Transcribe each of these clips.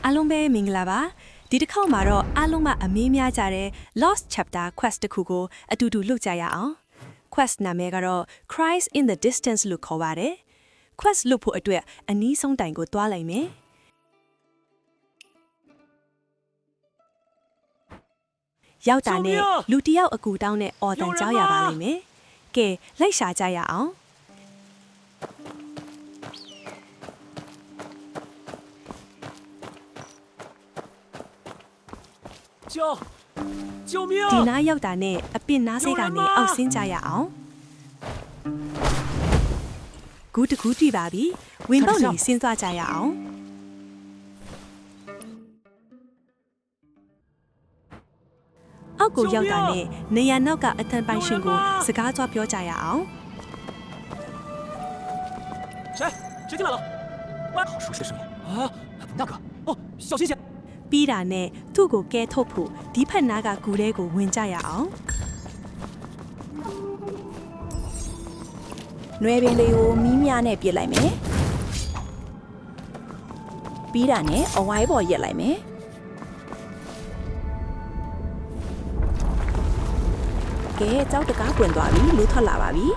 အားလုံးပဲမင်္ဂလာပါဒီတစ်ခေါက်မှာတော့အားလုံးကအမေးများကြတဲ့ Lost Chapter Quest တစ်ခုကိုအတူတူလုပ်ကြရအောင် Quest နာမည်ကတော့ Cries in the Distance လို့ခေါ်ပါတယ် Quest လုပ်ဖို့အတွက်အနည်းဆုံးတိုင်ကိုတွားလိုက်မယ်ရောက်တာနဲ့လူတစ်ယောက်အကူတောင်းနဲ့အော်တန်ကြောက်ရပါလိမ့်မယ်ကဲလိုက်ရှာကြရအောင်救命！ဒီနားရောက်တာနဲ့အပင်နားစိတ်ကနေအောက်ဆင်းကြရအောင်ဂူတကူတွေ့ပါပြီဝင်ပေါက်နေဆင်းသွားကြရအောင်အောက်ကိုရောက်တာနဲ့နေရနောက်ကအထံပိုင်ရှင်ကိုစကားကြွပြောကြရအောင်谁进来了？好熟悉的声音啊！那个哦，小心些！ ပြီးတာနဲ့သူ့ကိုကဲထုတ်ဖို့ဒီဖက်နားကကူထဲကိုဝင်ကြရအောင် နွယ်ပင်တွေကိုမီးများနဲ့ပြစ်လိုက်မယ်ပြီးတာနဲ့အဝိုင်းပေါ်ရက်လိုက်မယ်ကဲကြောက်တကားပွင့်သွားပြီလူထွက်လာပါပြီ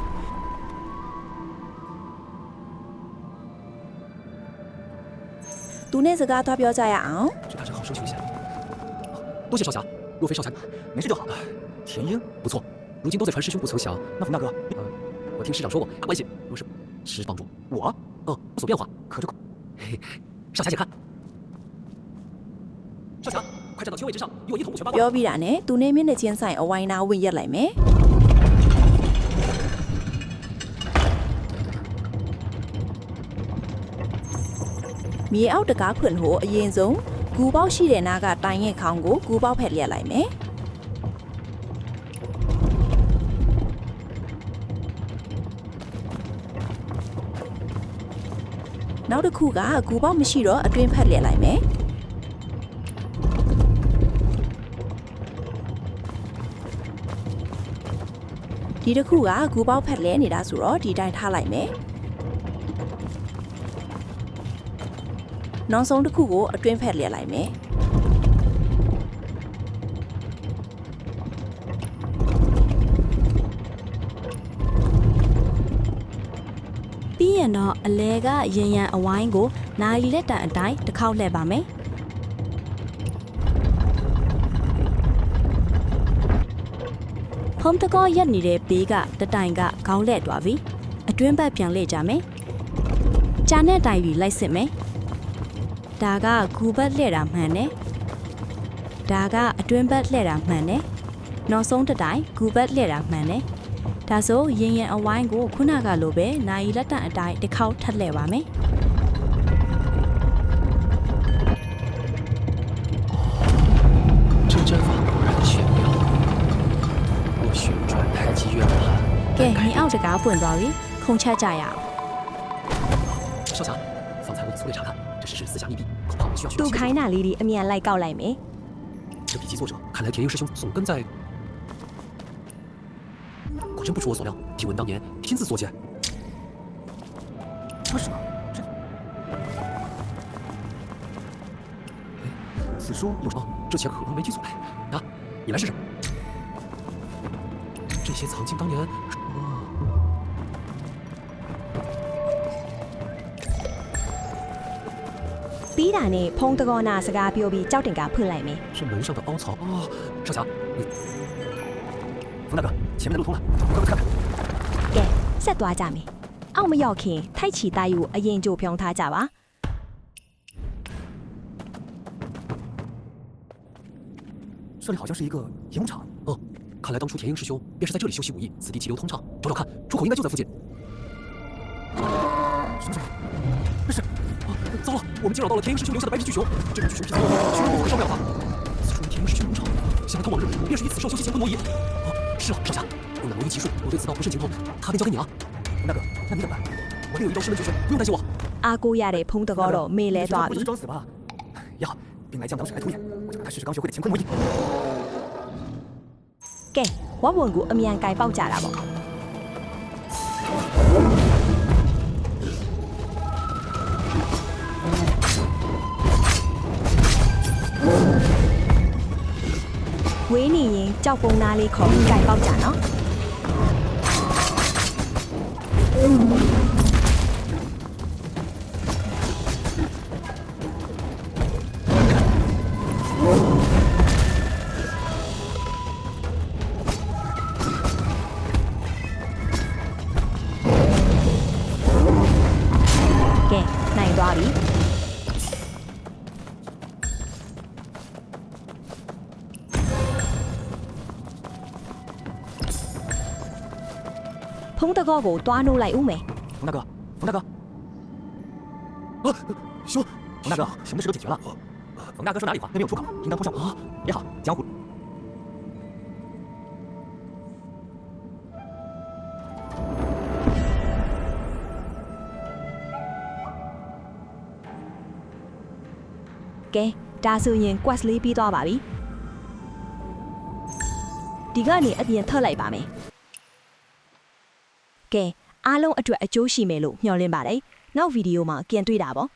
သူနဲ့စကားသွားပြောကြရအောင်这大神好生求一下，多谢少侠。若非少侠，没事就好。田英不错，如今都在传师兄不求降。那那个，我听师长说过，关系若是是帮助我，有所变化，可这，嘿，少侠且看。少侠，快站到天位之上，与我一同舞拳八卦。ပြောပြီးတာနဲ့သူနဲ့မျက်နှာချင်းဆိုင်အဝိုင်းနာဝင်ရက်လိုက်မယ်မြေအောက်တကားဖွင့်ဖို့အရင်ဆုံးဂူပေါက်ရှိတဲ့နားကတိုင်ရဲ့ခေါင်းကိုဂူပေါက်ဖက်လျက်လိုက်မယ်နောက်တစ်ခုကဂူပေါက်မရှိတော့အတွင်းဖက်လျက်လိုက်မယ်ဒီတစ်ခုကဂူပေါက်ဖက်လဲနေတာဆိုတော့ဒီတိုင်းထားလိုက်မယ်နောက်ဆုံးတစ်ခုကိုအတွင်းဖက်လျက်လိုက်မယ်ပြီးရင်တော့အလဲကရင်ရန်အဝိုင်းကိုနိုင်လက်တန်အတိုင်းတစ်ခေါက်လှည့်ပါမယ်ဖုံးတကောရက်နေတဲ့ဘေးကတတိုင်ကခေါင်းလှည့်သွားပြီအတွင်းဘက်ပြန်လှည့်ကြမယ်ကြာနဲ့တိုင်ပြီးလိုက်စစ်မယ်ဒါကဂူဘက်လှည့်တာမှန်တယ်ဒါကအတွင်းဘက်လှည့်တာမှန်တယ်နောက်ဆုံးတစ်တိုင်ဂူဘက်လှည့်တာမှန်တယ်ဒါဆိုရင်ရန်အဝိုင်းကိုခုနကလိုပဲနိုင်လက်တန်အတိုင်းတစ်ခေါက်ထပ်လှည့်ပါမယ်这阵法果然玄妙，我旋转太极越盘。 ကဲမြင်းအောက်တကားပွင့်သွားပြီခုံချက်ကြရအောင် 少侠，方才我已粗略查看，这是私下秘密，恐怕我需要去。 သူခိုင်းတာလေးဒီအမြန်လိုက်ကောက်လိုက်မယ် 这笔记作者看来田英师兄总跟在，果真不出我所料。听闻当年亲自作剑，为什么？此书有什么？这且可能没记错。啊，你来试试。这些藏经当年。 ပြီးတာနဲ့ဖုံးတကောနာစကားပြောပြီးကြောက်တင်ကဖွင့်လိုက်မယ် 是门上的凹槽哦，少侠，你，冯大哥，前面的路通了，快快看看。 ကဲဆက်သွားကြမယ်အောက်မရောက်ခင်ထိုက်ချီတိုက်ကိုအရင်ကြိုဖြုံးထားကြပါ 这里好像是一个营场。哦，看来当初田英师兄便是在这里修习武艺，此地气流通畅。找找看，出口应该就在附近。什么声音？那是……啊，糟了，我们惊扰到了田英师兄留下的白皮巨熊。这只巨熊皮肤居然不合烧不了它。此处田英师兄农场，想来他往日便是以此兽修习乾坤挪移。哦，是了，少侠，用那挪移奇术，我对此道不甚精通，他便交给你了。冯大哥，那你怎么办？我另有一招师门绝学，不用担心我。 အားကိုရတဲ့ဖုံးတကောတော့မေ့လဲသွားပြီ 不是装死吧？也好，兵来将挡，水来土掩，我就让他试试刚学会的乾坤挪移。 ကဲဝတ်ဝန်ကိုအမြန်ကြိုင်ပေါက်ကြတာပေါ့ က ကြောက်ပုံသားလေးခေါ်ပြီးကြိုက်ပေါက်ကြနော်ကဲနိုင်သွားပြီဖုံးတကောကိုတွားနိုးလိုက်ဦးမယ် 冯大哥，冯大哥，啊，兄，冯大哥，什么事都解决了。冯大哥说哪里话，那边有出口，应当通上啊。也好，江湖。 ကဲဒါဆိုရင် quest လေးပြီးသွားပါပြီဒီကနေအပြင်ထွက်လိုက်ပါမယ်ကဲအားလုံးအတွက်အကျိုးရှိမယ်လို့မျှော်လင့်ပါတယ်နောက်ဗီဒီယိုမှာပြန်တွေ့တာပေါ့